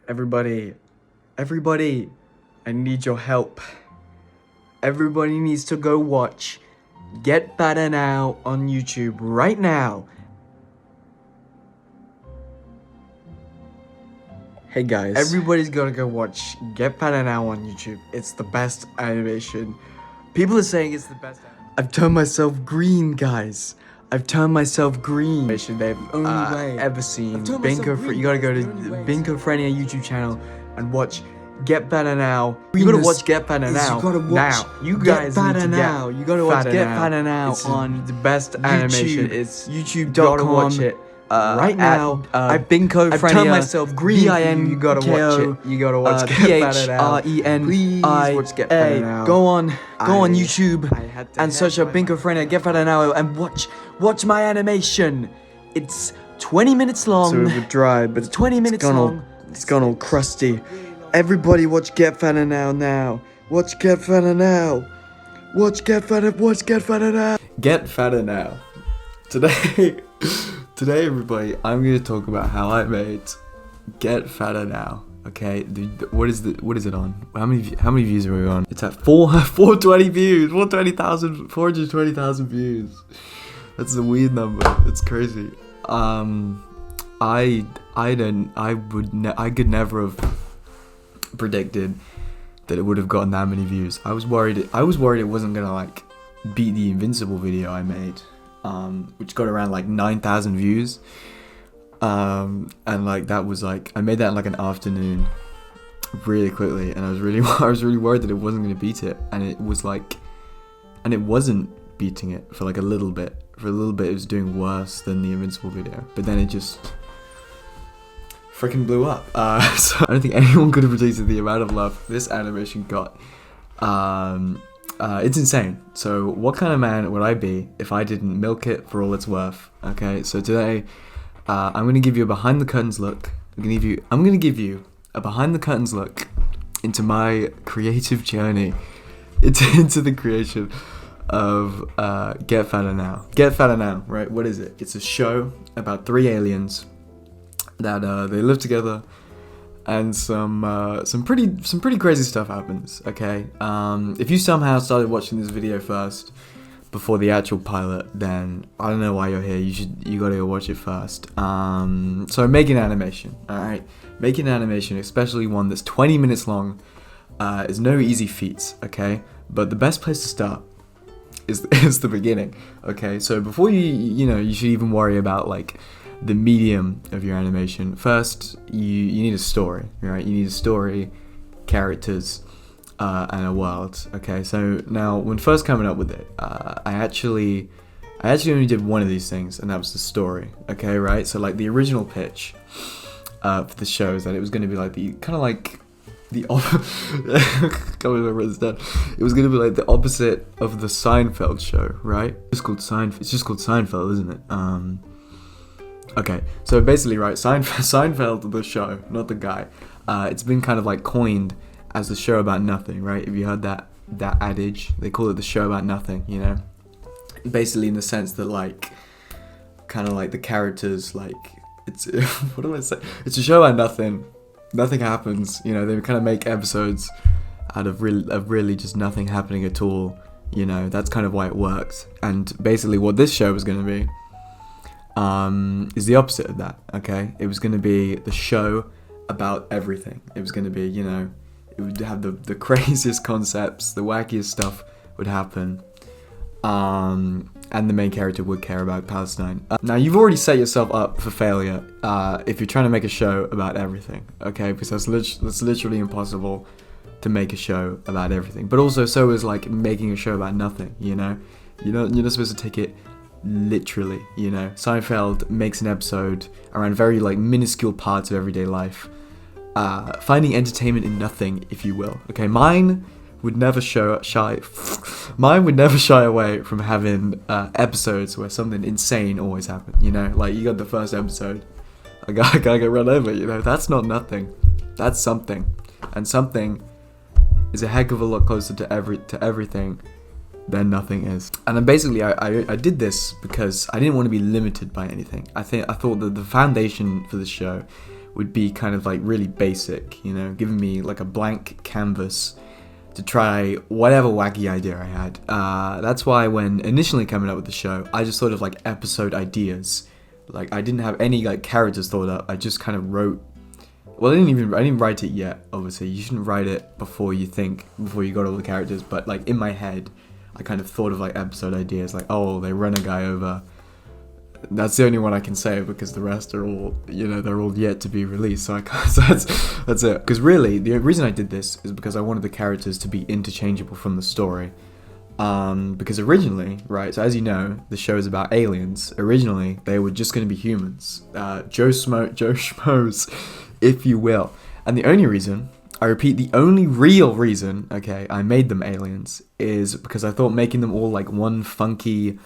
Everybody, I need your help. Everybody needs to go watch Get Better Now on YouTube right now. Hey guys, everybody's gotta go watch Get Better Now on YouTube. It's the best animation. People are saying it's the best. I've turned myself green, guys. I've turned myself green. They've ever seen. You gotta go to Binkofrenia YouTube channel and watch Get Better Now. You gotta watch Get Better Now. You guys need to now. You gotta watch Get Better Now on the best animation. It's YouTube. Gotta watch it. Right now, I've turned myself green. You gotta watch it. You gotta watch Get Better Now. Please watch Get Better Now. Go on YouTube and search up Binkofrenia Get Better Now and watch my animation. It's 20 minutes long. So it would dry, but it's 20 minutes long. It's gone all crusty. Everybody watch Get Better Now. Watch Get Better Now. Watch Get Better Now. Get Better Now. Today, everybody, I'm gonna talk about how I made Get Fatter Now. Okay, what is it on? How many views are we on? It's at 420 views, 420,000 views. That's a weird number. It's crazy. I could never have predicted that it would have gotten that many views. I was worried it wasn't gonna like beat the Invincible video I made. Which got around like 9,000 views, and like that was like I made that in like an afternoon, really quickly, and I was really worried that it wasn't going to beat it, and it wasn't beating it for like a little bit. For a little bit, it was doing worse than the Invincible video, but then it just freaking blew up. So I don't think anyone could have predicted the amount of love this animation got. It's insane. So what kind of man would I be if I didn't milk it for all it's worth? Okay, so today I'm going to give you a behind the curtains look. I'm going to give you a behind the curtains look into my creative journey, into the creation of Get Fatter Now. Get Fatter Now, right? What is it? It's a show about 3 aliens that they live together. And some pretty crazy stuff happens. Okay, if you somehow started watching this video first before the actual pilot, then I don't know why you're here. You gotta go watch it first. So making animation, all right, making animation, especially one that's 20 minutes long, is no easy feat. Okay, but the best place to start is the beginning. Okay, so before you should even worry about like the medium of your animation. First, you need a story, right? You need a story, characters, and a world. Okay, so now when first coming up with it, I actually only did one of these things, and that was the story. Okay, right? So like the original pitch for the show is that it was going to be like can't believe I wrote this down. It was going to be like the opposite of the Seinfeld show, right? It's just called Seinfeld, isn't it? Okay, so basically, right, Seinfeld, the show, not the guy, it's been kind of like coined as the show about nothing, right? Have you heard that adage? They call it the show about nothing, you know? Basically in the sense that like, kind of like the characters, like, it's, what do I say? It's a show about nothing happens, you know, they kind of make episodes out of really just nothing happening at all, you know, that's kind of why it works. And basically what this show was going to be, is the opposite of that, okay? It was going to be the show about everything. It was going to be, you know, it would have the craziest concepts, the wackiest stuff would happen, and the main character would care about Palestine. Now, you've already set yourself up for failure if you're trying to make a show about everything, okay? Because that's literally impossible to make a show about everything. But also, so is like making a show about nothing, you know? You're not supposed to take it literally, you know. Seinfeld makes an episode around very like minuscule parts of everyday life, finding entertainment in nothing, if you will. Okay, mine would never shy away from having episodes where something insane always happened, you know. Like you got the first episode, a guy get run over, you know. That's not nothing, that's something, and something is a heck of a lot closer to everything than nothing is. And then basically I did this because I didn't want to be limited by anything. I thought that the foundation for the show would be kind of like really basic, you know, giving me like a blank canvas to try whatever wacky idea I had. That's why when initially coming up with the show, I just thought of like episode ideas. Like I didn't have any like characters thought up. I just kind of wrote. Well, I didn't write it yet. Obviously, you shouldn't write it before you got all the characters. But like in my head, I kind of thought of like episode ideas. Like, oh, they run a guy over. That's the only one I can say because the rest are all, you know, they're all yet to be released. So I can't, so that's it. Because really, the reason I did this is because I wanted the characters to be interchangeable from the story. Because originally, right, so as you know, the show is about aliens. Originally, they were just going to be humans. Joe Schmoes, if you will. And the only reason, I repeat, the only real reason, okay, I made them aliens is because I thought making them all like one funky,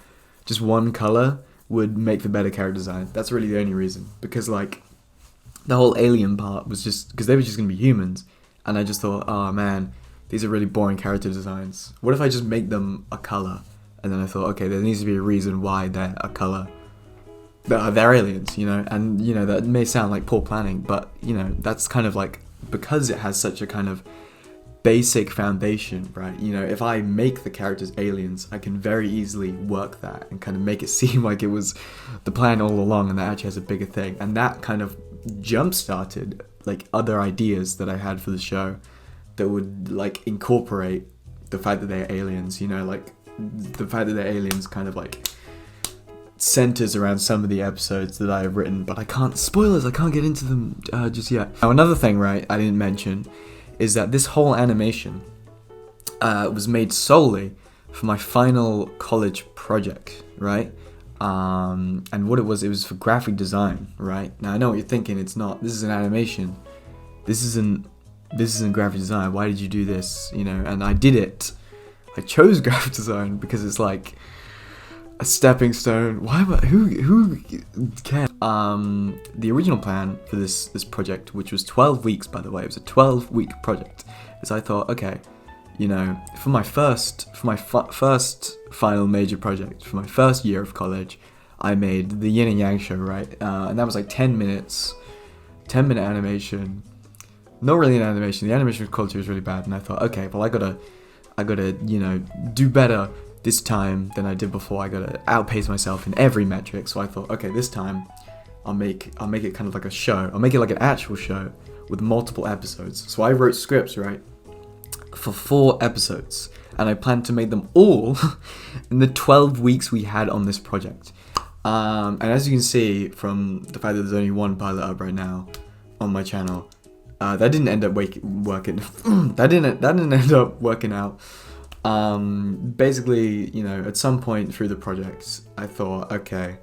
just one color would make the better character design. That's really the only reason. Because like, the whole alien part was just, because they were just going to be humans. And I just thought, oh man, these are really boring character designs. What if I just make them a color? And then I thought, okay, there needs to be a reason why they're a color. They're aliens, you know? And, you know, that may sound like poor planning, but, you know, that's kind of like, because it has such a kind of basic foundation, right? You know, if I make the characters aliens, I can very easily work that and kind of make it seem like it was the plan all along and that actually has a bigger thing. And that kind of jump-started like other ideas that I had for the show that would like incorporate the fact that they're aliens, you know, like the fact that they're aliens kind of like centers around some of the episodes that I have written, but I can't, spoilers, I can't get into them just yet. Now another thing, right, I didn't mention is that this whole animation was made solely for my final college project, right? And what it was for graphic design, right? Now I know what you're thinking, it's not, this is an animation, this isn't graphic design, why did you do this, you know? And I did it, I chose graphic design because it's like a stepping stone. Why am I, who cares? The original plan for this project, which was 12 weeks, by the way, it was a 12-week project, is I thought, okay, you know, for my first final major project, for my first year of college, I made the Yin and Yang show, right? And that was like 10-minute animation. Not really an animation. The animation quality was really bad, and I thought, okay, well, I gotta, you know, do better this time than I did before. I gotta outpace myself in every metric. So I thought, okay, this time I'll make it kind of like a show. I'll make it like an actual show with multiple episodes. So I wrote scripts, right, for 4 episodes, and I planned to make them all in the 12 weeks we had on this project. And as you can see from the fact that there's only one pilot up right now on my channel, that didn't end up working. that didn't end up working out. Basically, you know, at some point through the project, I thought, okay,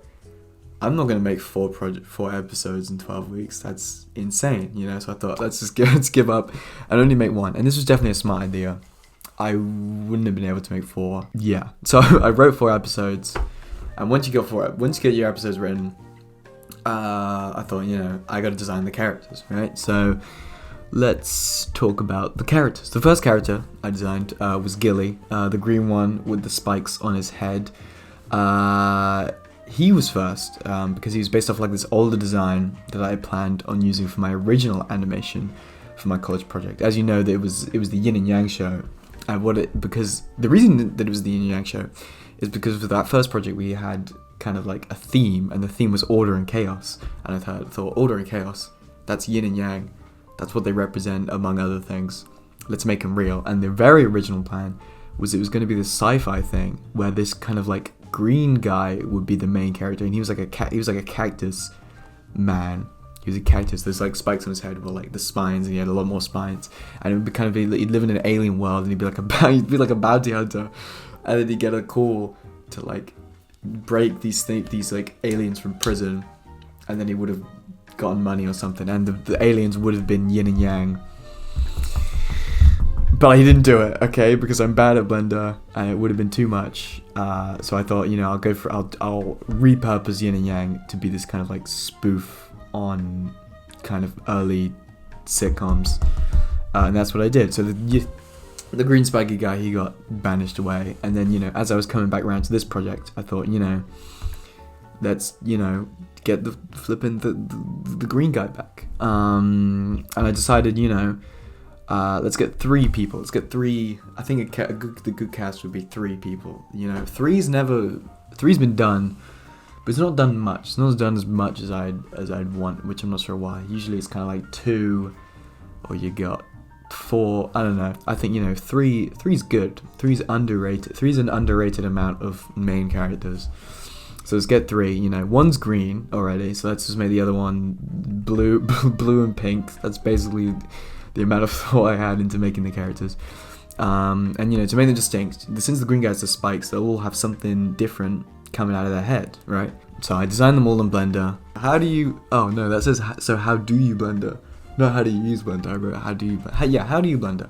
I'm not gonna make 4 episodes in 12 weeks. That's insane, you know. So I thought, let's give up and only make 1. And this was definitely a smart idea. I wouldn't have been able to make 4. Yeah. So I wrote 4 episodes, and once you get your episodes written, I thought, you know, I got to design the characters, right? So let's talk about the characters. The first character I designed was Gilly, the green one with the spikes on his head. He was first because he was based off like this older design that I planned on using for my original animation for my college project. As you know, that it was the Yin and Yang show, and because the reason that it was the Yin and Yang show is because for that first project we had kind of like a theme, and the theme was order and chaos, and I thought order and chaos, that's Yin and Yang. That's what they represent, among other things. Let's make them real. And the very original plan was it was going to be this sci-fi thing where this kind of like green guy would be the main character, and he was like a cactus man. He was a cactus. There's like spikes on his head with like the spines, and he had a lot more spines. And it would be kind of he'd live in an alien world, and he'd be like a bounty hunter, and then he'd get a call to like break these like aliens from prison, and then he would have gotten money or something, and the aliens would have been Yin and Yang, but he didn't do it, okay, because I'm bad at Blender and it would have been too much. So I thought, you know, I'll repurpose Yin and Yang to be this kind of like spoof on kind of early sitcoms, and that's what I did. So the green spiky guy, he got banished away, and then, you know, as I was coming back around to this project, I thought, you know, let's, get the flipping the green guy back. And I decided, let's get 3 people. Let's get 3. I think the good cast would be 3 people. Three's been done, but it's not done much. It's not done as much as I'd want, which I'm not sure why. Usually it's kind of like 2, or you got 4. I don't know. I think 3's good. 3's underrated. 3's an underrated amount of main characters. So let's get 3. One's green already, so let's just make the other one blue, blue and pink. That's basically the amount of thought I had into making the characters. And to make them distinct, since the green guys are spikes, they'll all have something different coming out of their head, right? So I designed them all in Blender. How do you? Oh no, that says so. How do you Blender? Not how do you use Blender. I wrote how do you? How do you Blender?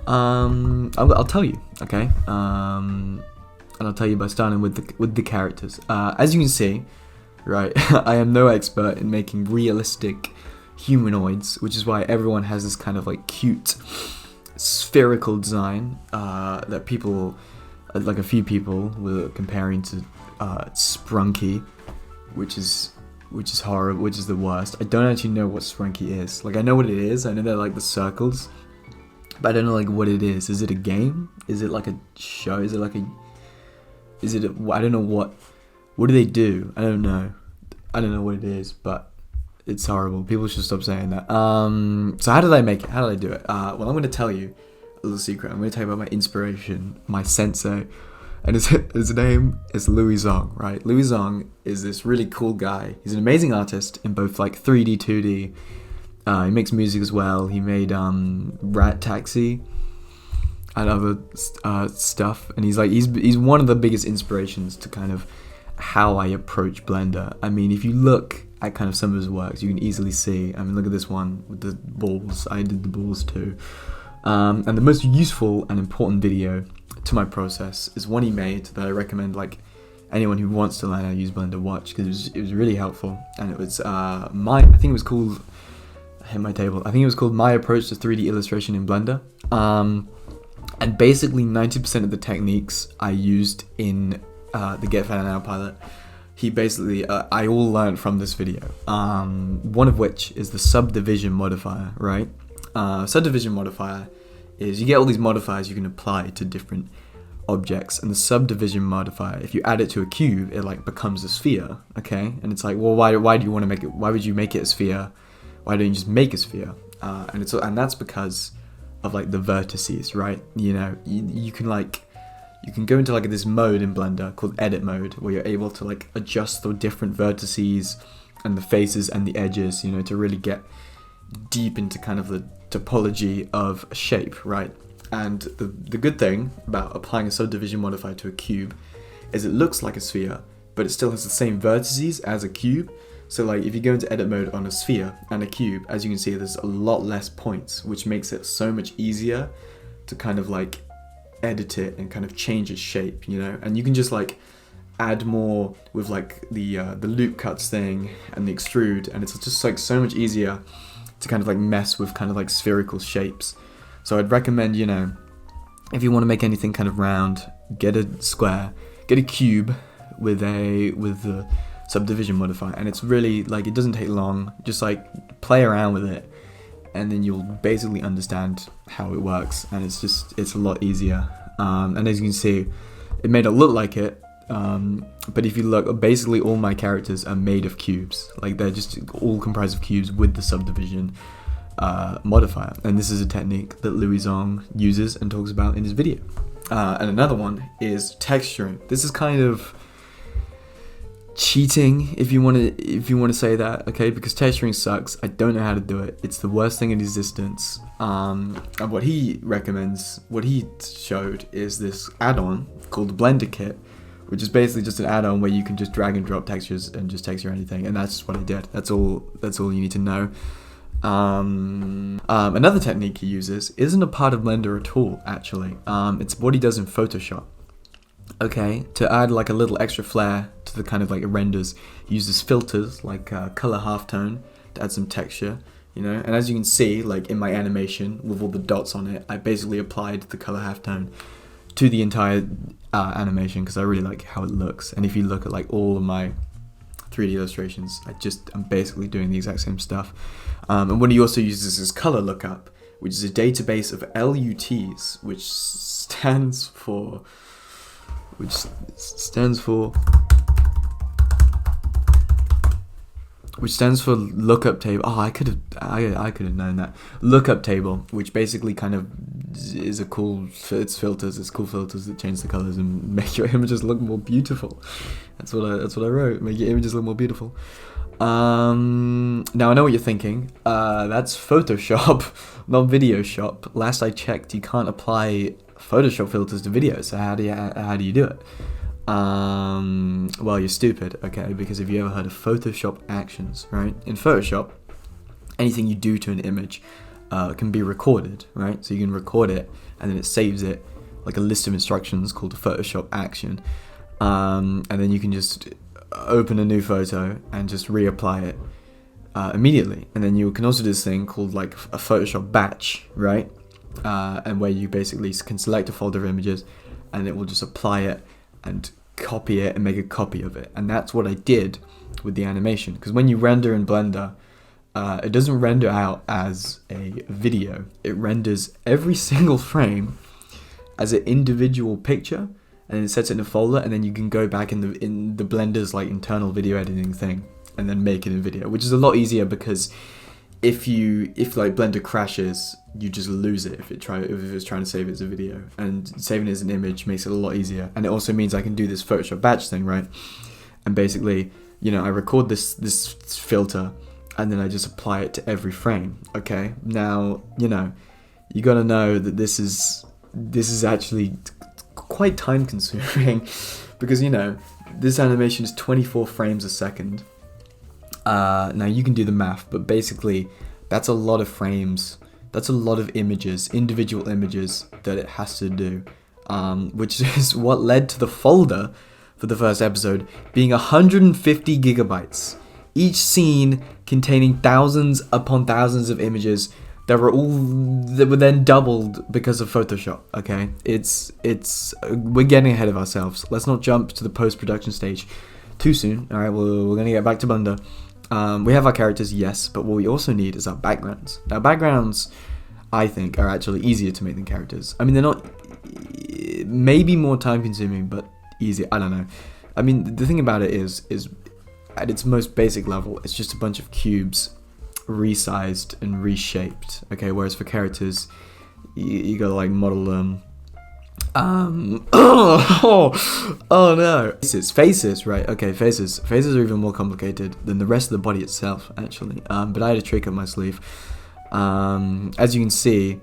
I'll tell you. Okay. And I'll tell you by starting with the characters. As you can see, right, I am no expert in making realistic humanoids, which is why everyone has this kind of like cute spherical design that people, like a few people, were comparing to Sprunky, which is horrible, which is the worst. I don't actually know what Sprunky is. Like, I know what it is. I know they're like the circles, but I don't know like what it is. Is it a game? Is it like a show? Is it like a I don't know what do they do? I don't know what it is, but it's horrible. People should stop saying that. So how did I make it? How did I do it? Well, I'm going to tell you a little secret. I'm going to tell you about my inspiration, my sensei, and his name is Louis Zong, right? Louis Zong is this really cool guy. He's an amazing artist in both like 3D, 2D. He makes music as well. He made Rat Taxi and other stuff, and he's one of the biggest inspirations to kind of how I approach Blender. I mean, if you look at kind of some of his works, you can easily see. I mean, look at this one with the balls. I did the balls too. And the most useful and important video to my process is one he made that I recommend like anyone who wants to learn how to use Blender watch, because it was really helpful. And it was I think it was called, I hit my table. I think it was called My Approach to 3D Illustration in Blender. And basically 90% of the techniques I used in the Get Fat Now pilot, he basically, I all learned from this video. One of which is the subdivision modifier, right? Subdivision modifier is you get all these modifiers you can apply to different objects, and the subdivision modifier, if you add it to a cube, it like becomes a sphere, okay? And it's like, well, why do you want to make it? Why would you make it a sphere? Why don't you just make a sphere? And that's because of like the vertices, right? You can go into like this mode in Blender called edit mode, where you're able to like adjust the different vertices and the faces and the edges, to really get deep into kind of the topology of a shape, right? And the good thing about applying a subdivision modifier to a cube is it looks like a sphere, but it still has the same vertices as a cube. So like if you go into edit mode on a sphere and a cube, as you can see, there's a lot less points, which makes it so much easier to kind of like edit it and kind of change its shape, and you can just like add more with like the loop cuts thing and the extrude, and it's just like so much easier to kind of like mess with kind of like spherical shapes. So I'd recommend, if you want to make anything kind of round, get a square, get a cube with the subdivision modifier, and it's really like, it doesn't take long. Just like play around with it, and then you'll basically understand how it works, and it's a lot easier. And as you can see, it made it look like it, but if you look, basically all my characters are made of cubes. Like they're just all comprised of cubes with the subdivision modifier, and this is a technique that Louis Zong uses and talks about in his video. And another one is texturing. This is kind of cheating, if you want to say that, okay, because texturing sucks. I don't know how to do it. It's the worst thing in existence. And what he recommends, what he showed, is this add-on called the Blender Kit, which is basically just an add-on where you can just drag and drop textures and just texture anything, and that's what I did. That's all you need to know. Another technique he uses isn't a part of Blender at all, actually. It's what he does in Photoshop. Okay, to add like a little extra flair to the kind of like renders, he uses filters like color halftone to add some texture, and as you can see, like in my animation with all the dots on it, I basically applied the color halftone to the entire animation because I really like how it looks. And if you look at like all of my 3D illustrations. I'm basically doing the exact same stuff. And what he also uses is color lookup, which is a database of LUTs, which stands for lookup table. Oh, I could have known that. Lookup table, which basically kind of is it's filters that change the colors and make your images look more beautiful. That's what I wrote. Make your images look more beautiful. Now I know what you're thinking. That's Photoshop, not Video Shop. Last I checked, you can't apply Photoshop filters to videos. So how do you do it? Well, you're stupid, okay? Because have you ever heard of Photoshop actions, right? In Photoshop, anything you do to an image can be recorded, right? So you can record it, and then it saves it like a list of instructions called a Photoshop action, and then you can just open a new photo and just reapply it immediately. And then you can also do this thing called like a Photoshop batch, right? And where you basically can select a folder of images, and it will just apply it and copy it and make a copy of it. And that's what I did with the animation, because when you render in Blender, it doesn't render out as a video. It renders every single frame as an individual picture, and it sets it in a folder, and then you can go back in the Blender's like internal video editing thing and then make it in video, which is a lot easier, because if like Blender crashes, you just lose it if it's trying to save it as a video, and saving it as an image makes it a lot easier. And it also means I can do this Photoshop batch thing, right? And basically, I record this filter, and then I just apply it to every frame. Okay, now you gotta know that this is actually quite time consuming, because this animation is 24 frames a second. Now you can do the math, but basically that's a lot of frames. That's a lot of images, individual images that it has to do, which is what led to the folder for the first episode being 150 gigabytes. Each scene containing thousands upon thousands of images that were then doubled because of Photoshop. Okay, we're getting ahead of ourselves. Let's not jump to the post-production stage too soon. All right, we're gonna get back to Blender. We have our characters, yes, but what we also need is our backgrounds. Now, backgrounds, I think, are actually easier to make than characters. I mean, they're not, maybe more time-consuming, but easier. I don't know. I mean, the thing about it is at its most basic level, it's just a bunch of cubes resized and reshaped. Okay, whereas for characters, you gotta like model them. Oh no. Faces, right? Okay, faces are even more complicated than the rest of the body itself, actually. But I had a trick up my sleeve. As you can see,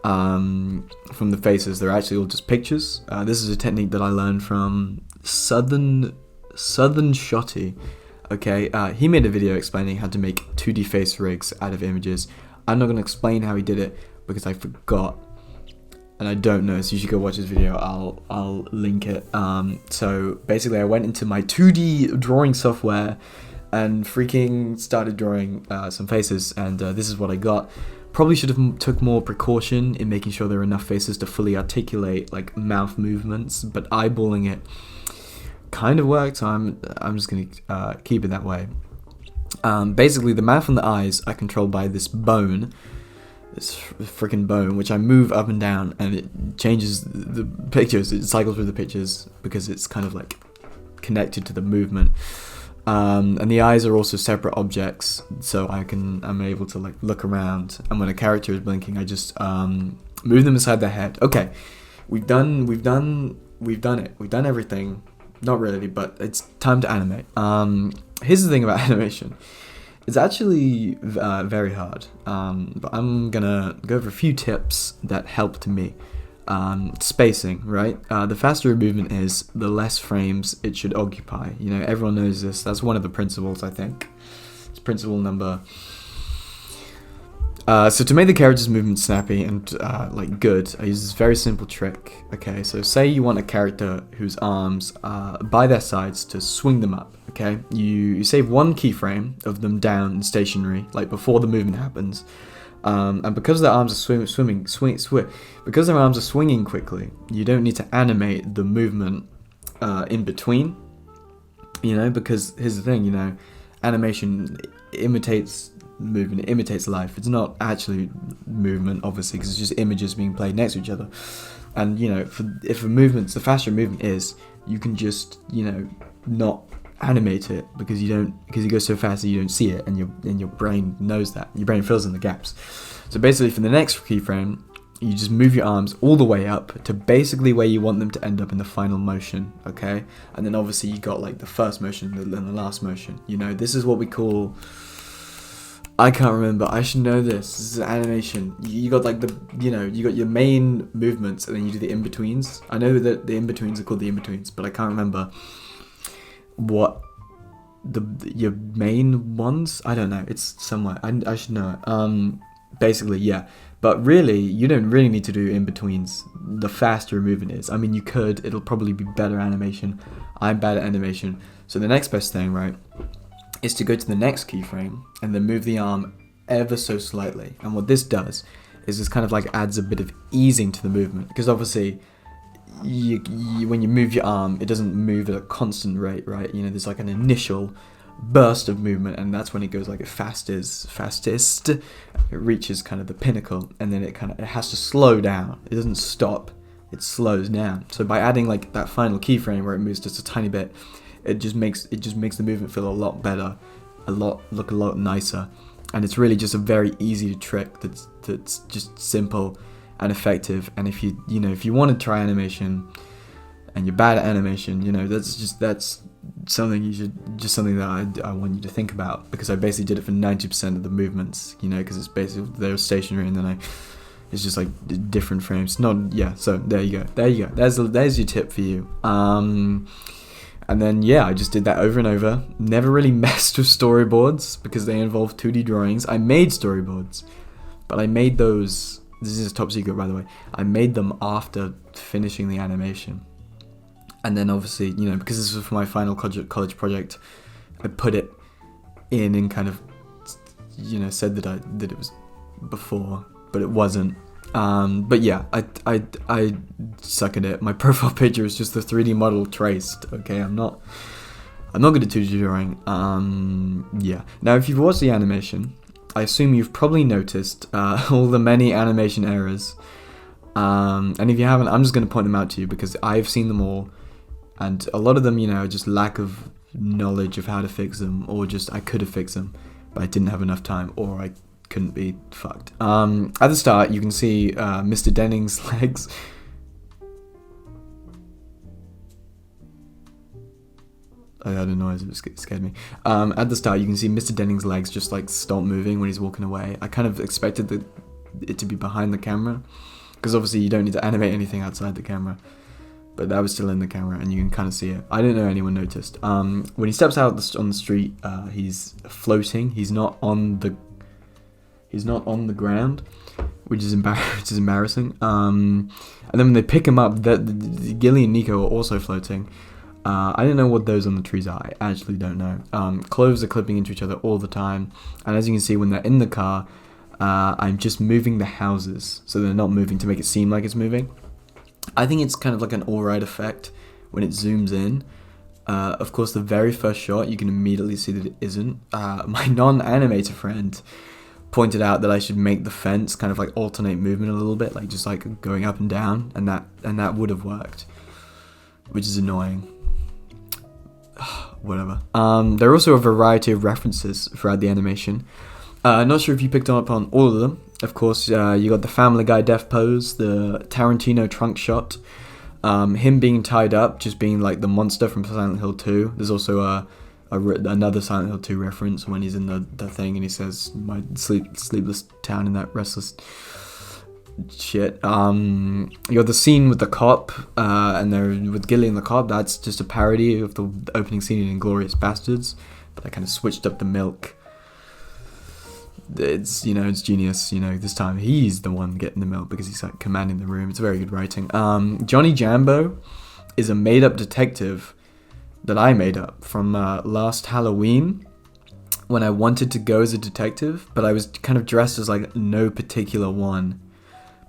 from the faces, they're actually all just pictures. This is a technique that I learned from Southern Shotty. Okay, he made a video explaining how to make 2D face rigs out of images. I'm not going to explain how he did it because I forgot, and I don't know, so you should go watch his video. I'll link it. So basically I went into my 2D drawing software and freaking started drawing some faces, and this is what I got. Probably should have took more precaution in making sure there are enough faces to fully articulate like mouth movements, but eyeballing it kind of worked, so I'm just gonna keep it that way. Basically, the mouth and the eyes are controlled by this bone, this freaking bone, which I move up and down, and it changes the pictures. It cycles through the pictures because it's kind of like connected to the movement. And the eyes are also separate objects, so I'm able to like look around, and when a character is blinking, I just move them inside their head. Okay, we've done it. We've done everything. Not really, but it's time to animate. Here's the thing about animation. It's actually very hard, but I'm gonna go over a few tips that helped me. Spacing, right? The faster a movement is, the less frames it should occupy. Everyone knows this. That's one of the principles, I think. It's principle number. So to make the character's movement snappy and like good, I use this very simple trick. Okay, so say you want a character whose arms by their sides to swing them up. Okay, you save one keyframe of them down and stationary, like before the movement happens. And because their arms are because their arms are swinging quickly, you don't need to animate the movement in between. because here's the thing, animation imitates movement, it imitates life. It's not actually movement, obviously, because it's just images being played next to each other. And if the faster a movement is, you can just not animate it because it goes so fast that you don't see it, and your brain knows that. Your brain fills in the gaps. So basically, for the next keyframe, you just move your arms all the way up to basically where you want them to end up in the final motion, okay? And then obviously you got like the first motion and the last motion. This is what we call, I can't remember, I should know this. This is animation. You got like you got your main movements, and then you do the in-betweens. I know that the in-betweens are called the in-betweens, but I can't remember what your main ones. I don't know. It's somewhere. I should know it. Basically, yeah. But really, you don't really need to do in-betweens the faster a movement is. I mean, you could. It'll probably be better animation. I'm bad at animation. So the next best thing, right, is to go to the next keyframe and then move the arm ever so slightly. And what this does is this kind of like adds a bit of easing to the movement. Because obviously, when you move your arm, it doesn't move at a constant rate, right? There's like an initial burst of movement, and that's when it goes like fastest. It reaches kind of the pinnacle, and then it has to slow down. It doesn't stop, it slows down. So by adding like that final keyframe where it moves just a tiny bit, it just makes the movement feel a lot better, look a lot nicer, and it's really just a very easy trick that's just simple and effective. And if you want to try animation and you're bad at animation, that's something that I want you to think about, because I basically did it for 90% of the movements, because it's basically they're stationary, and then it's just like different frames. So there you go. There's your tip for you. And then I just did that over and over. Never really messed with storyboards because they involve 2D drawings. I made storyboards, but I made those. This is top secret, by the way. I made them after finishing the animation. And then obviously, because this was for my final college project, I put it in and kind of, said that it was before, but it wasn't. But yeah, I suck at it. My profile picture is just the 3D model traced. Okay, I'm not good at 2D drawing. Yeah. Now, if you've watched the animation, I assume you've probably noticed all the many animation errors. And if you haven't, I'm just going to point them out to you because I've seen them all. And a lot of them, just lack of knowledge of how to fix them, or just I could have fixed them, but I didn't have enough time, or I couldn't be fucked. At the start, you can see Mr. Denning's legs. I heard a noise, it scared me. At the start, you can see Mr. Denning's legs just like stop moving when he's walking away. I kind of expected it to be behind the camera, because obviously you don't need to animate anything outside the camera. But that was still in the camera, and you can kind of see it. I didn't know anyone noticed. When he steps out on the street, he's floating. He's not on the ground, which is embarrassing. And then when they pick him up, Gilly and Nico are also floating. I don't know what those on the trees are. I actually don't know. Clothes are clipping into each other all the time, and as you can see, when they're in the car, I'm just moving the houses so they're not moving to make it seem like it's moving. I think it's kind of like an alright effect when it zooms in. Of course, the very first shot, you can immediately see that it isn't. My non-animator friend pointed out that I should make the fence kind of like alternate movement a little bit, like just like going up and down, and that would have worked, which is annoying. Whatever. There are also a variety of references throughout the animation. Not sure if you picked up on all of them. Of course, you got the Family Guy death pose, the Tarantino trunk shot, him being tied up, just being like the monster from Silent Hill 2. There's also another Silent Hill 2 reference when he's in the thing and he says, "My sleepless town in that restless shit." You got the scene with the cop, and they're with Gilly and the cop. That's just a parody of the opening scene in Inglourious Bastards, but I kind of switched up the milk. It's genius. This time he's the one getting the milk because he's like commanding the room. It's very good writing. Johnny Jambo is a made-up detective that I made up from last Halloween when I wanted to go as a detective, but I was kind of dressed as like no particular one,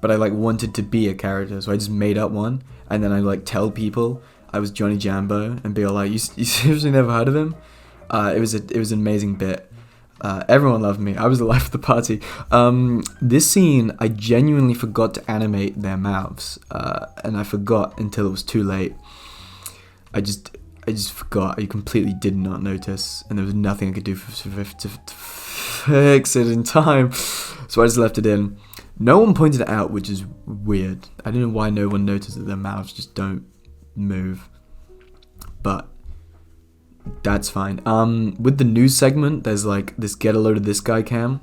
but I like wanted to be a character, so I just made up one, and then I like tell people I was Johnny Jambo and be all like, you seriously never heard of him? It was an amazing bit. Everyone loved me. I was the life of the party. This scene, I genuinely forgot to animate their mouths, and I forgot until it was too late. I just forgot. I completely did not notice, and there was nothing I could do to fix it in time. So I just left it in. No one pointed it out, which is weird. I don't know why no one noticed that their mouths just don't move, but that's fine. With the news segment, there's like this "Get a Load of This Guy" cam,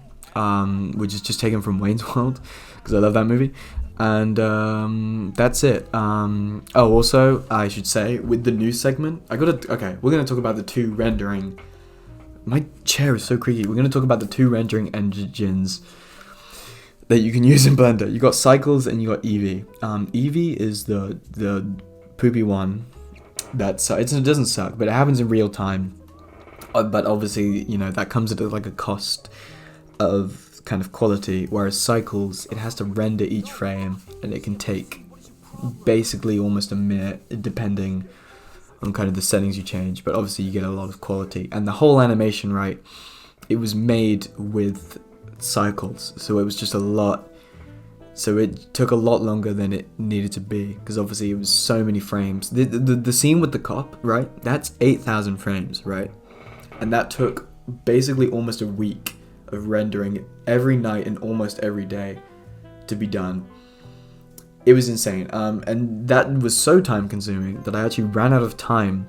which is just taken from Wayne's World, because I love that movie. And that's it. Also, I should say, with the news segment, we're gonna talk about the two rendering. My chair is so creaky. We're gonna talk about the two rendering engines that you can use in Blender. You got Cycles and you got Eevee. Eevee is the poopy one. It doesn't suck, but it happens in real time. But obviously, that comes at like a cost of kind of quality. Whereas Cycles, it has to render each frame, and it can take basically almost a minute, depending on kind of the settings you change. But obviously, you get a lot of quality, and the whole animation, right? It was made with Cycles, so it was just a lot. So it took a lot longer than it needed to be, because obviously it was so many frames. The scene with the cop, right? That's 8,000 frames, right? And that took basically almost a week of rendering every night and almost every day to be done. It was insane. And that was so time consuming that I actually ran out of time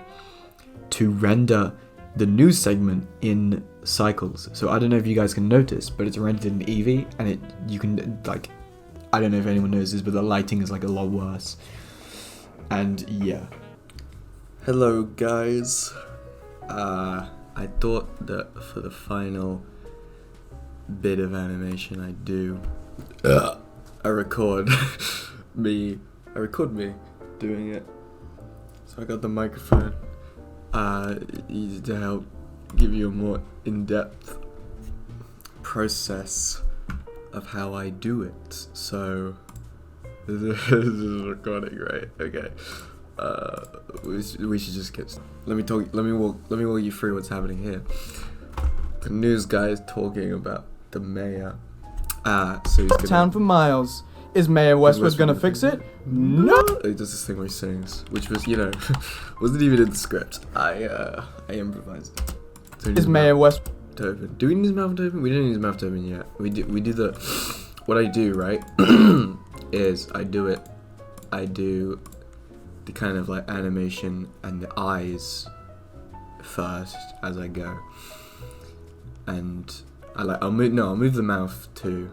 to render the news segment in Cycles. So I don't know if you guys can notice, but it's rendered in Eevee, and you can like, I don't know if anyone knows this, but the lighting is like a lot worse. And yeah. Hello guys. I thought that for the final bit of animation I do, I record me doing it. So I got the microphone to help give you a more in-depth process of how I do it. So this is recording, right? Okay. We should just get. Let me walk you through what's happening here. The news guy is talking about the mayor. So he's gonna, town for miles. Is Mayor Westwood gonna fix it? No. He does this thing where he sings, which was, wasn't even in the script. I improvised. So Is Mayor Westwood to open? Do we need his mouth to open? We didn't need his mouth to open yet. We do the. What I do, right, is I do the kind of like animation and the eyes first as I go, and I'll move the mouth too,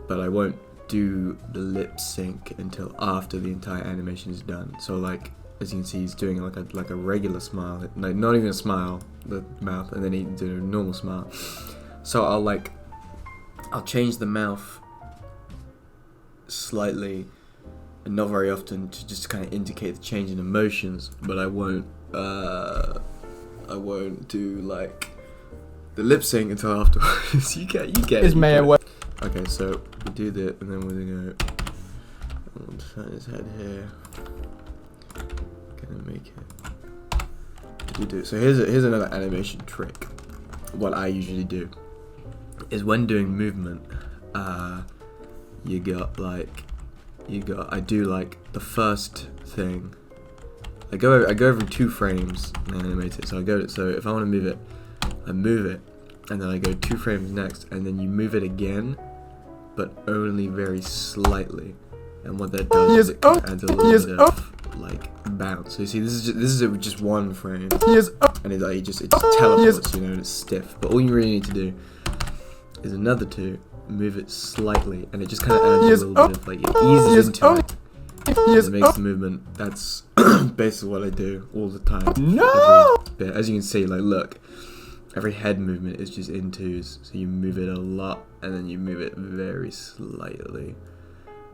but I won't do the lip sync until after the entire animation is done. So like, as you can see, he's doing like a regular smile, like not even a smile, the mouth, and then he do a normal smile. So I'll change the mouth slightly, and not very often, to just kind of indicate the change in emotions, but I won't do like the lip sync until afterwards. you get is Mayor Westwood? Okay, so we do that, and then we're gonna turn his head here. Gonna make it. So here's another animation trick. What I usually do is when doing movement, I do like the first thing. I go every 2 frames and animate it. So if I want to move it, I move it, and then I go 2 frames next, and then you move it again, but only very slightly. And what that does is it adds a little bit of like bounce. So you see, this is just 1 frame, and it just teleports, and it's stiff. But all you really need to do is another 2, move it slightly, and it just kind of adds a little bit of like, it eases into it. It makes the movement. That's basically what I do all the time. No. As you can see, like, look, every head movement is just in 2s. So you move it a lot, and then you move it very slightly.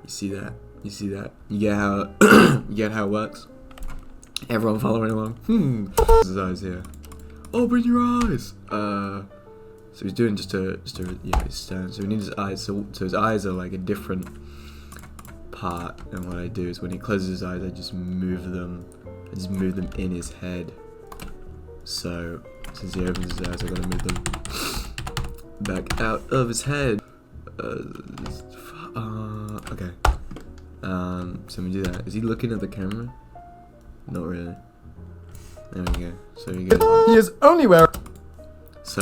You see that? You get how it works? Everyone following along? His eyes here. Open your eyes. So he's doing just a his stand. So we need his eyes. So his eyes are like a different apart, and what I do is when he closes his eyes, I just move them. I just move them in his head. So since he opens his eyes, I gotta move them back out of his head. Okay. So we do that. Is he looking at the camera? Not really. There we go. So we go. He is only wearing. So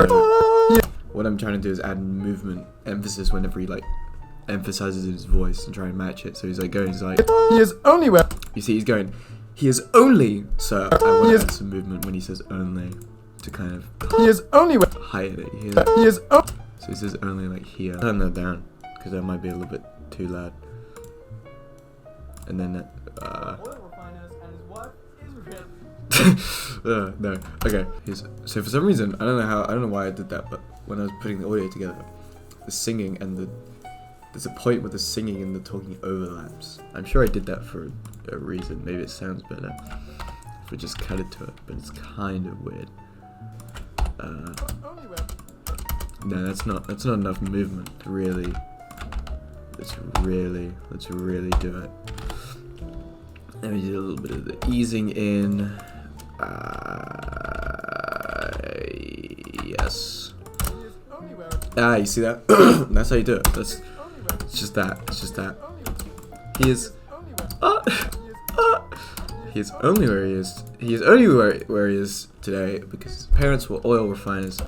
what I'm trying to do is add movement, emphasis whenever he like emphasizes his voice and try and match it. So he's like going. He's like. He is only wearing. You see, he's going. He is only. So I want to add some movement when he says only to kind of. He is only wearing. Heighten it. He is. So he says only like here. Turn that down because that might be a little bit too loud. And then that. No. Okay. So for some reason, I don't know why I did that, but when I was putting the audio together, the singing and there's a point where the singing and the talking overlaps. I'm sure I did that for a reason. Maybe it sounds better if we just cut it to it, but it's kind of weird. No, that's not enough movement to really. Let's really do it. Let me do a little bit of the easing in. Yes. You see that? That's how you do it. It's just that. He is. He is only where he is. He is only where he is today because his parents were oil refiners.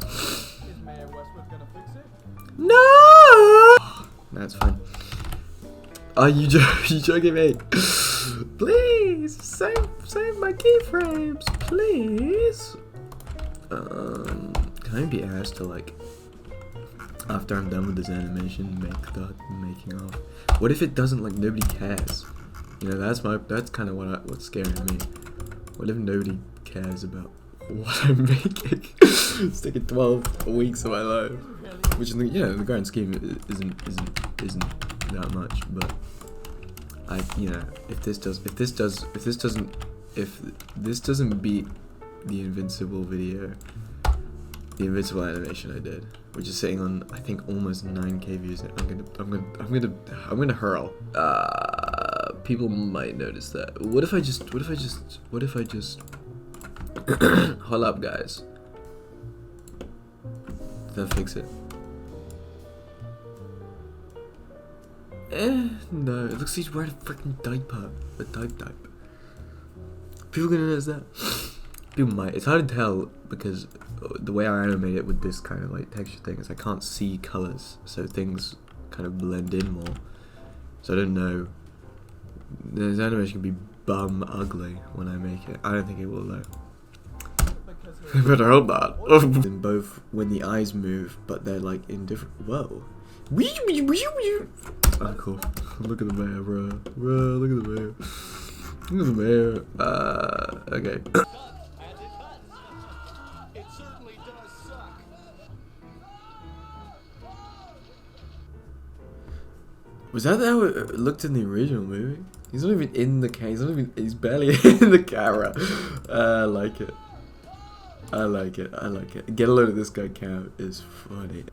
No. That's fine. Are you joking me? Please save my keyframes, please. Can I be asked to like after I'm done with this animation make the making of? What if it doesn't, like nobody cares? You know, that's kind of what's scaring me. What if nobody cares about what I'm making? It's taking 12 weeks of my life, which in the grand scheme isn't that much, but. If this doesn't beat the Invincible video, the Invincible animation I did, which is sitting on I think almost 9K views, I'm gonna hurl. People might notice that. What if I just hold up, guys. That'll fix it. No, it looks like he's wearing a freaking diaper. A diaper. People gonna notice that? People might. It's hard to tell because the way I animate it with this kind of like texture thing is I can't see colors, so things kind of blend in more. So I don't know. This animation can be bum ugly when I make it. I don't think it will though. I better hope not. In both when the eyes move, but they're like in different. Whoa. Oh, cool. Look at the mayor, bro. Look at the mayor. Look at the mayor. Okay. Was that how it looked in the original movie? He's not even in the camera. He's barely in the camera. I like it. I like it. Get a load of this guy count is funny.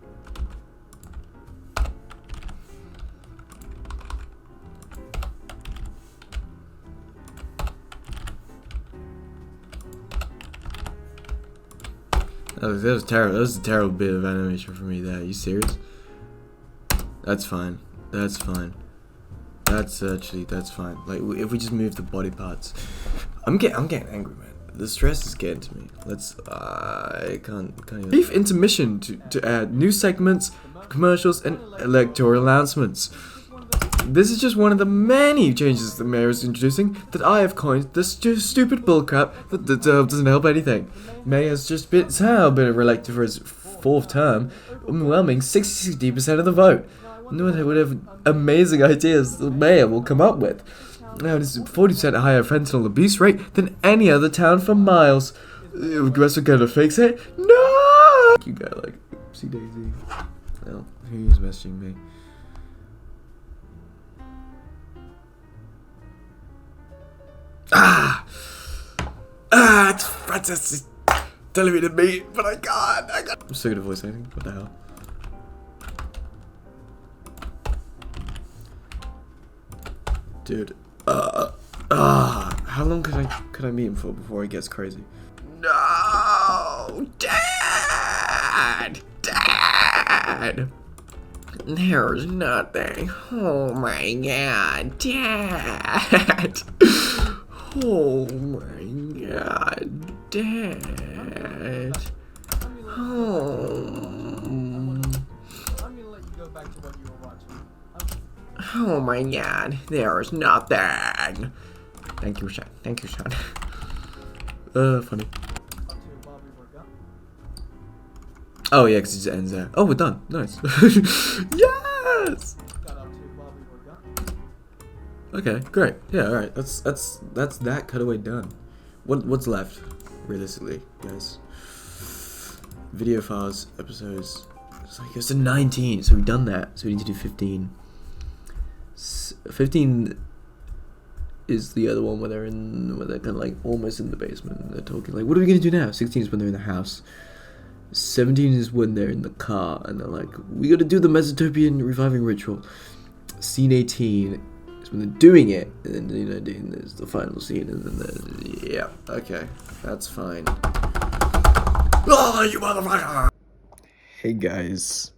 That was terrible. That was a terrible bit of animation for me there. Are you serious? That's fine. That's fine. That's fine. Like, if we just move the body parts. I'm getting angry, man. The stress is getting to me. I can't even. Brief intermission to add new segments, commercials, and electoral announcements. This is just one of the many changes the mayor is introducing that I have coined the stupid bullcrap that doesn't help anything. Mayor has just been elected for his 4th term, overwhelming 60% of the vote. Whatever amazing ideas the mayor will come up with. Now it is 40% higher fentanyl abuse rate than any other town for miles. Guess we're gonna fix it? No! You go like, oopsie daisy. Well, who's messaging me? It's fantastic. Telling me to meet, but I can't. I'm still gonna voice acting. What the hell? Dude. How long could I meet him for before he gets crazy? No! Dad! Dad! There's nothing. Oh my god, Dad! Oh my god, Dad! Oh. Oh my god, there's nothing. Thank you, son. Thank you, son. Funny. Oh yeah, because it ends there. Oh, we're done. Nice. Yes. Okay, great. Yeah, all right. That's that cutaway done. What's left, realistically, guys? Video files, episodes. It's a 19, so we've done that. So we need to do 15. 15 is the other one where they're kind of like almost in the basement and they're talking like, what are we gonna do now? 16 is when they're in the house. 17 is when they're in the car and they're like, we gotta do the Mesopotamian reviving ritual. Scene 18 is when they're doing it, and then there's the final scene, and then yeah, okay, that's fine. Oh, you motherfucker! Hey guys,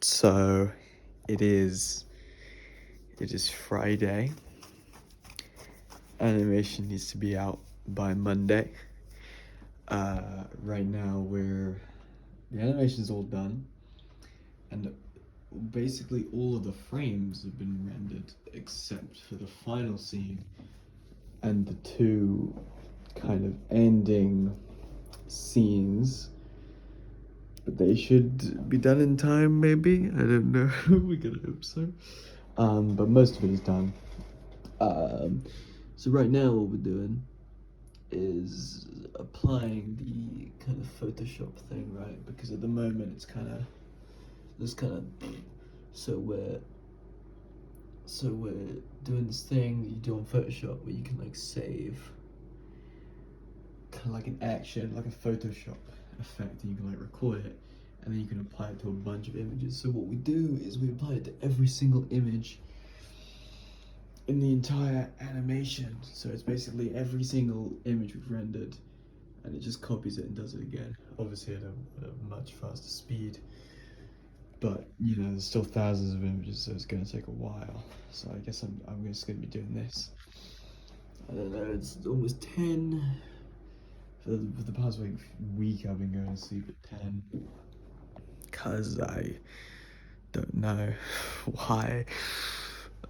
so it is Friday. Animation needs to be out by Monday. Right now the animation's all done, and basically all of the frames have been rendered except for the final scene and the two kind of ending scenes. But they should be done in time, maybe? I don't know. We gotta hope so. But most of it is done. So right now what we're doing is applying the kind of Photoshop thing, right? Because at the moment it's kind of so we're doing this thing that you do on Photoshop where you can like save kind of like an action, like a Photoshop effect, and you can like record it and then you can apply it to a bunch of images. So what we do is we apply it to every single image in the entire animation. So it's basically every single image we've rendered, and it just copies it and does it again. Obviously at a much faster speed, but you know, there's still thousands of images, so it's going to take a while. So I guess I'm just going to be doing this. I don't know, it's almost 10. For the past week I've been going to sleep at 10 because I don't know why.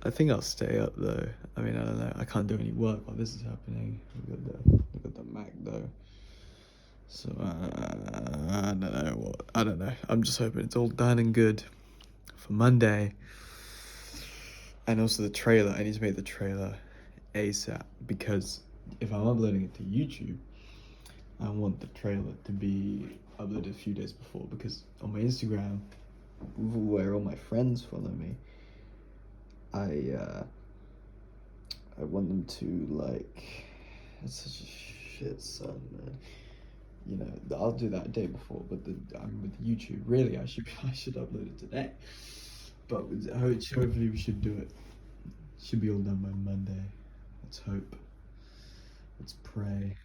I think I'll stay up though. I mean, I don't know. I can't do any work while this is happening. Look at the Mac though. So I don't know. I'm just hoping it's all done and good for Monday. And also the trailer. I need to make the trailer ASAP, because if I'm uploading it to YouTube, I want the trailer to be uploaded a few days before, because on my Instagram, where all my friends follow me, I want them to like, it's such a shit son, man. You know, I'll do that a day before, but with YouTube, really, I should upload it today. But hopefully we should do it. Should be all done by Monday. Let's hope. Let's pray.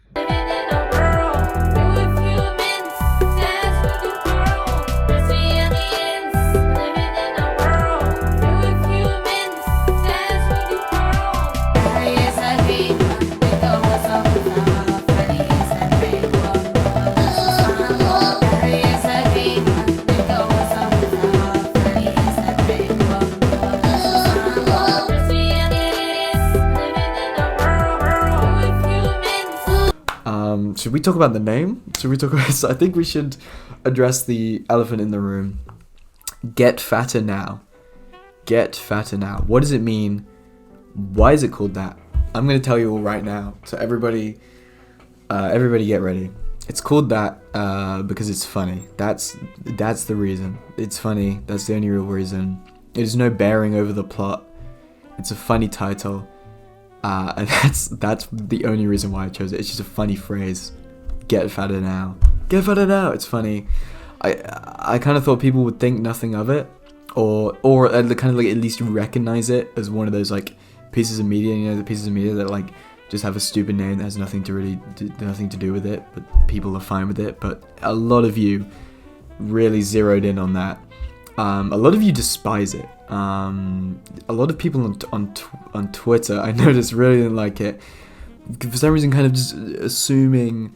Should we talk about the name? I think we should address the elephant in the room. Get fatter now. Get fatter now. What does it mean? Why is it called that? I'm going to tell you all right now. So everybody get ready. It's called that because it's funny. That's the reason. It's funny. That's the only real reason. There's no bearing over the plot. It's a funny title. And that's the only reason why I chose it. It's just a funny phrase. Get fatter now. Get fatter now. It's funny. I kind of thought people would think nothing of it, or kind of like at least recognize it as one of those like pieces of media, you know, the pieces of media that like just have a stupid name that has nothing to do with it, but people are fine with it. But a lot of you really zeroed in on that. A lot of you despise it. A lot of people on Twitter, I noticed, really didn't like it. For some reason, kind of just assuming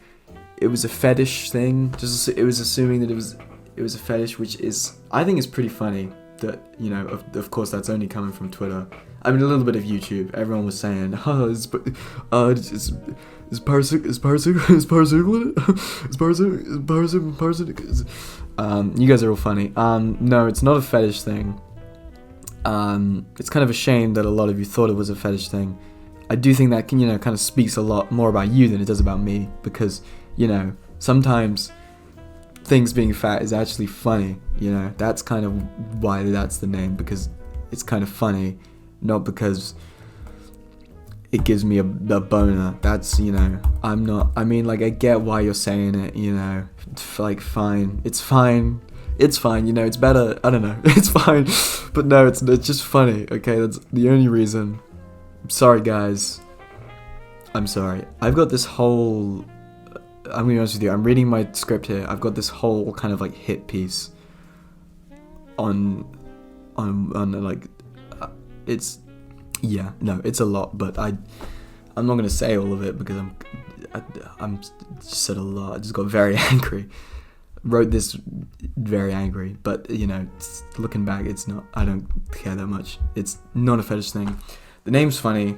it was a fetish thing. It was assuming that it was a fetish, which is, I think, is pretty funny. That, you know, of course, that's only coming from Twitter. I mean, a little bit of YouTube. Everyone was saying, "Oh, is you guys are all funny." No, it's not a fetish thing. It's kind of a shame that a lot of you thought it was a fetish thing. I do think that can, you know, kind of speaks a lot more about you than it does about me, because, you know, sometimes things being fat is actually funny, you know. That's kind of why that's the name, because it's kind of funny, not because it gives me a boner. That's, you know, I mean, like, I get why you're saying it, you know, like, fine, it's fine, you know, it's better, I don't know, it's fine, but no, it's just funny, okay, that's the only reason. I'm sorry, guys, I'm sorry. I've got this whole, I'm gonna be honest with you, I'm reading my script here. I've got this whole kind of like hit piece on like, it's, yeah, no, it's a lot, but I'm not gonna say all of it because I'm just said a lot. I just got very angry. Wrote this very angry, but, you know, looking back, it's not, I don't care that much. It's not a fetish thing. The name's funny.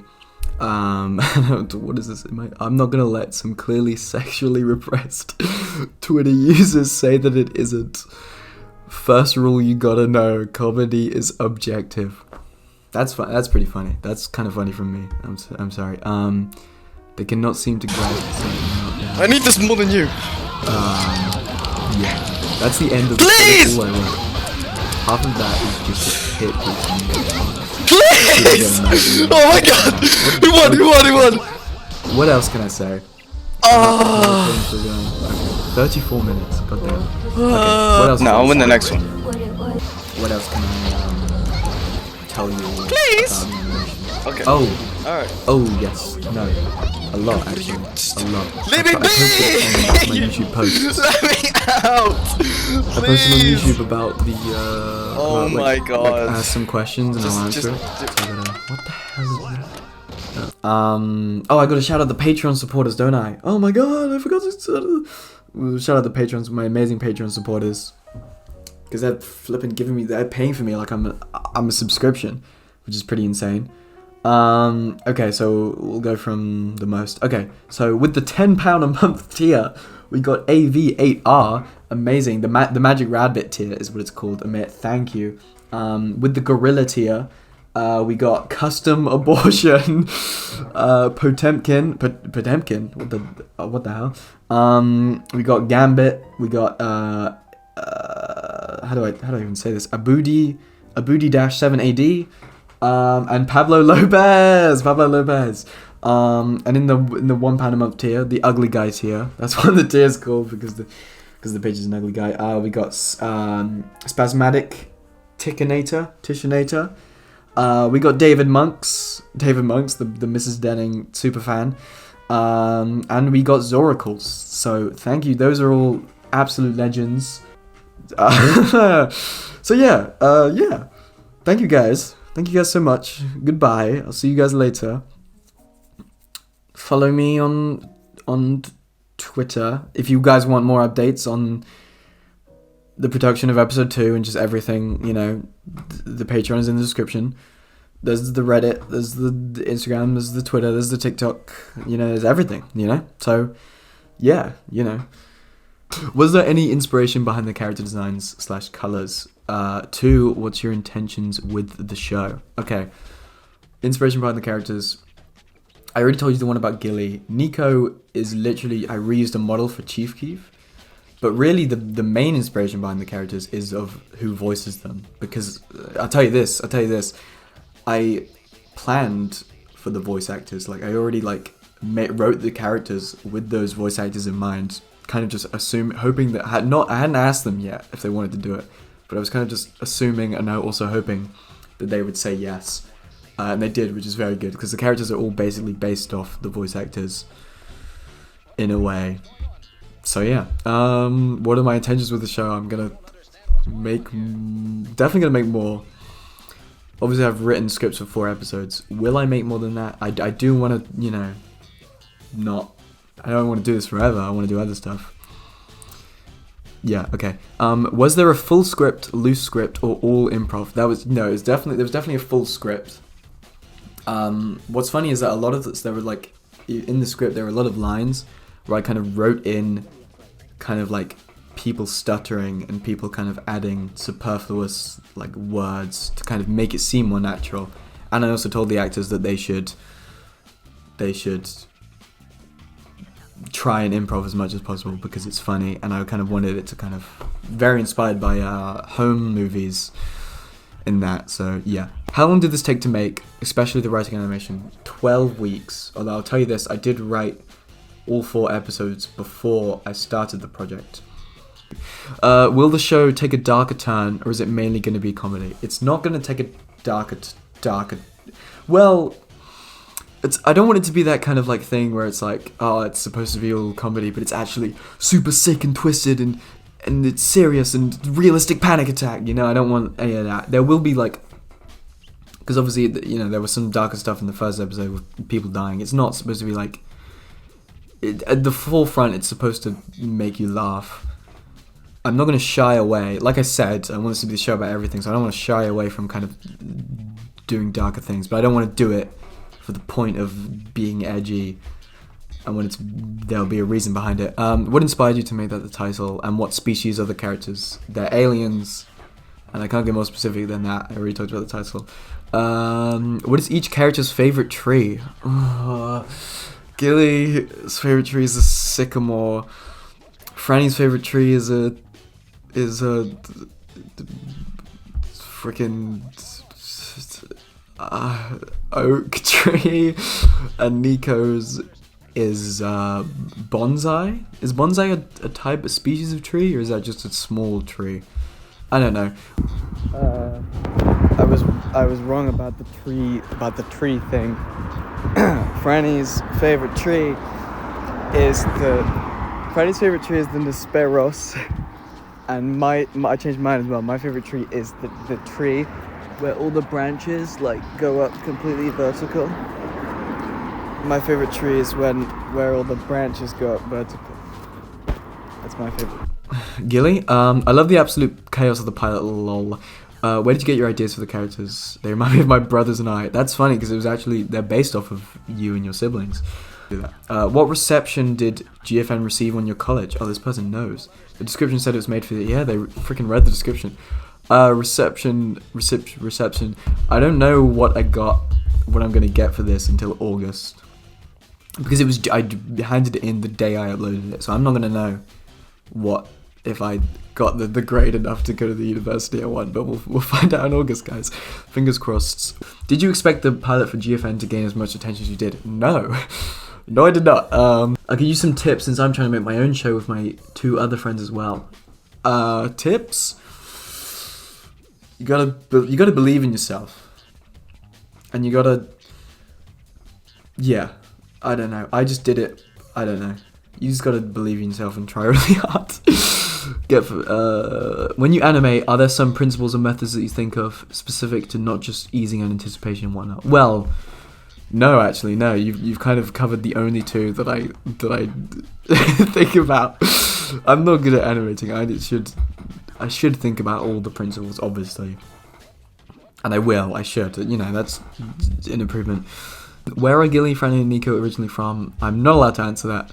What is this? I'm not gonna let some clearly sexually repressed Twitter users say that it isn't. First rule you gotta know: comedy is objective. That's fun. That's pretty funny. That's kind of funny from me. I'm sorry. They cannot seem to grasp. I need this more than you. Yeah. That's the end of the Please! all I wrote. Half of that is just a hit piece. Please! Oh my god! Who won? What else can I say? Oh. 34 minutes. God damn. Okay. What else? No, I'll win the next one. What else can I tell you? Please. About the animation? Okay. Oh. All right. Oh yes. No. A lot actually. A lot. Let me I posted on my YouTube posts. Let me out! I posted on YouTube about the Oh my god. Like, ask some questions and I'll answer it. What the hell is that? Oh, I gotta shout out the Patreon supporters, don't I? Oh my god, I forgot to shout out the patrons, my amazing Patreon supporters, because they're paying for me like I'm a subscription, which is pretty insane. Okay, so we'll go from the most. Okay, so with the £10 a month tier, we got AV8R, amazing. The Magic Rabbit tier is what it's called. Thank you. With the Gorilla tier, we got Custom Abortion, Potemkin. What the hell? We got Gambit. We got how do I even say this? Abudi -7AD. And Pablo Lopez. And in the £1 a month tier, the Ugly Guy tier. That's what the tier's called because the page is an ugly guy. We got Spasmatic Tishinator. We got David Monks, the Mrs. Denning superfan. And we got Zoracles. So thank you. Those are all absolute legends. So yeah. Thank you guys. Thank you guys so much. Goodbye. I'll see you guys later. Follow me on Twitter if you guys want more updates on the production of episode 2 and just everything, you know. The Patreon is in the description. There's the Reddit, there's the Instagram, there's the Twitter, there's the TikTok, you know, there's everything, you know. So yeah, you know. Was there any inspiration behind the character designs / colors? 2, what's your intentions with the show? Okay, inspiration behind the characters. I already told you the one about Gilly. Nico is literally, I reused a model for Chief Keef. But really, the main inspiration behind the characters is of who voices them. Because, I'll tell you this. I planned for the voice actors. Like, I already, wrote the characters with those voice actors in mind. Kind of just hoping that I hadn't asked them yet if they wanted to do it. but I was kind of just assuming and also hoping that they would say yes. And they did, which is very good, because the characters are all basically based off the voice actors in a way. So yeah, what are my intentions with the show? I'm gonna definitely gonna make more. Obviously, I've written scripts for 4 episodes. Will I make more than that? I do want to, I don't want to do this forever. I want to do other stuff. Yeah, okay. Was there a full script, loose script, or all improv? There was definitely a full script. What's funny is that a lot of this, there were like, in the script, there were a lot of lines where I kind of wrote in kind of like people stuttering and people kind of adding superfluous like words to kind of make it seem more natural. And I also told the actors that they should try and improv as much as possible because it's funny, and I kind of wanted it to kind of very inspired by home movies in that. So yeah. How long did this take to make, especially the writing animation? 12 weeks. Although I'll tell you this, I did write all 4 episodes before I started the project. Will the show take a darker turn, or is it mainly going to be comedy? It's not going to take a darker. Well, I don't want it to be that kind of like thing where it's like, oh, it's supposed to be all comedy, but it's actually super sick and twisted and it's serious and realistic panic attack. I don't want any of that. There will be like, because obviously, there was some darker stuff in the first episode with people dying. It's not supposed to be like, at the forefront, it's supposed to make you laugh. I'm not going to shy away. Like I said, I want this to be a show about everything, so I don't want to shy away from kind of doing darker things, but I don't want to do it for the point of being edgy. I want there'll be a reason behind it. What inspired you to make that the title, and what species are the characters? They're aliens, and I can't get more specific than that. I already talked about the title. What is each character's favorite tree? Gilly's favorite tree is a sycamore. Franny's favorite tree is a freaking oak tree, and Nico's is bonsai. Is bonsai a type, a species of tree, or is that just a small tree? I don't know. I was wrong about the tree thing. Franny's favorite tree is the Nesperos, and I changed mine as well. My favorite tree is the tree where all the branches like go up completely vertical. My favorite tree is where all the branches go up vertical. That's my favorite. Gilly, I love the absolute chaos of the pilot. Lol. Where did you get your ideas for the characters? They remind me of my brothers and I. That's funny because they're based off of you and your siblings. What reception did GFN receive on your college? Oh, this person knows. The description said it was made for the... Yeah, they freaking read the description. Reception. I don't know what I'm going to get for this until August. Because I handed it in the day I uploaded it. So I'm not going to know if I got the grade enough to go to the university I want. But we'll find out in August, guys. Fingers crossed. Did you expect the pilot for GFN to gain as much attention as you did? No. No, I did not. I could use some tips since I'm trying to make my own show with my 2 other friends as well. Tips? You gotta believe in yourself. And you gotta... Yeah. I don't know. I just did it. I don't know. You just gotta believe in yourself and try really hard. When you animate, are there some principles or methods that you think of specific to not just easing on anticipation and whatnot? Well... No, actually, no. You've kind of covered the only 2 that I think about. I'm not good at animating. I should think about all the principles, obviously, and I will. I should. That's an improvement. Where are Gilly, Franny, and Nico originally from? I'm not allowed to answer that.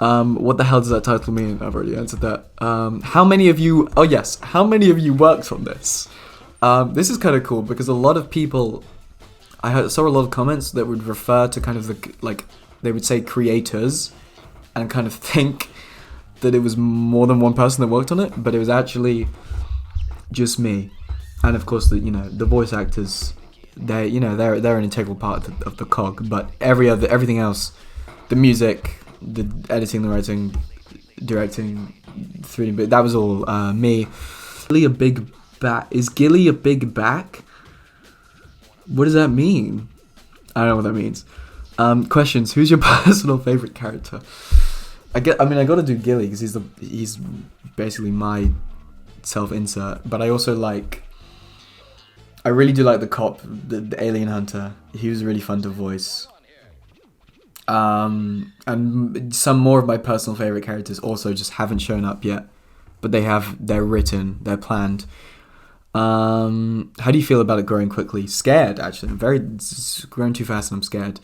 What the hell does that title mean? I've already answered that. How many of you? Oh yes, how many of you worked on this? This is kind of cool because a lot of people. I saw a lot of comments that would refer to kind of they would say creators and kind of think that it was more than one person that worked on it, but it was actually just me. And of course, the voice actors, they're an integral part of the cog, but everything else, the music, the editing, the writing, directing, 3D, but that was all me. Gilly a big back? Is Gilly a big back? What does that mean? I don't know what that means. Questions. Who's your personal favorite character? I gotta do Gilly because he's basically my self-insert. But I also I really do like the cop, the alien hunter. He was really fun to voice. And some more of my personal favorite characters also just haven't shown up yet, but they're written, they're planned. How do you feel about it growing quickly? Scared, actually. It's growing too fast and I'm scared.